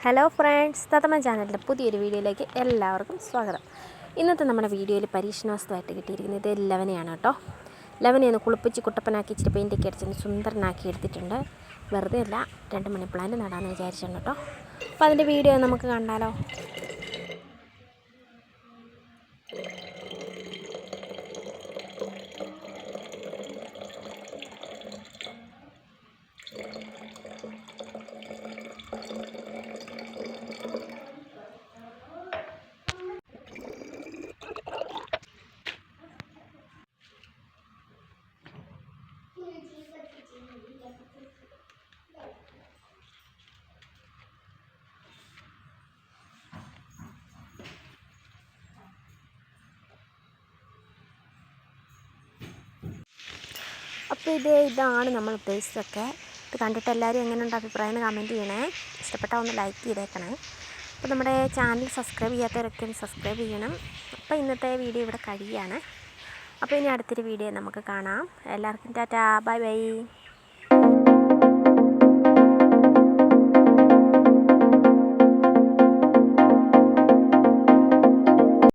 Hello friends, തത്തമ്മ ചാനലിൻ്റെ പുതിയൊരു വീഡിയോയിലേക്ക് എല്ലാവർക്കും സ്വാഗതം. ഇന്നത്തെ നമ്മുടെ വീഡിയോയിൽ പരീക്ഷണ വസ്തുവായിട്ട് കിട്ടിയിരിക്കുന്നത് ലവനെയാണ് കേട്ടോ. ലവനെ ഒന്ന് കുളിപ്പിച്ച് കുട്ടപ്പനാക്കി ഇച്ചിരി പെയിൻ്റൊക്കെ അടിച്ചൊന്ന് സുന്ദരനാക്കി എടുത്തിട്ടുണ്ട്. വെറുതെ അല്ല, 2 മണി പ്ലാന്റ് നടാമെന്ന് വിചാരിച്ചാണ് കേട്ടോ. അപ്പോൾ അതിൻ്റെ വീഡിയോ നമുക്ക് കണ്ടാലോ. അപ്പോൾ ഇതാണ് നമ്മൾ ഉദ്ദേശിച്ചതൊക്കെ. ഇത് കണ്ടിട്ട് എല്ലാവരും എങ്ങനെയുണ്ട് അഭിപ്രായം കമൻറ്റ് ചെയ്യണേ. ഇഷ്ടപ്പെട്ടാൽ ഒന്ന് ലൈക്ക് ചെയ്തേക്കണേ. അപ്പോൾ നമ്മുടെ ചാനൽ സബ്സ്ക്രൈബ് ചെയ്യാത്തവരൊക്കെ ഒന്ന് സബ്സ്ക്രൈബ് ചെയ്യണം. അപ്പോൾ ഇന്നത്തെ വീഡിയോ ഇവിടെ കഴിയുകയാണ്. അപ്പോൾ ഇനി അടുത്തൊരു വീഡിയോ നമുക്ക് കാണാം. എല്ലാവർക്കും ടാറ്റാ, ബൈ ബൈ.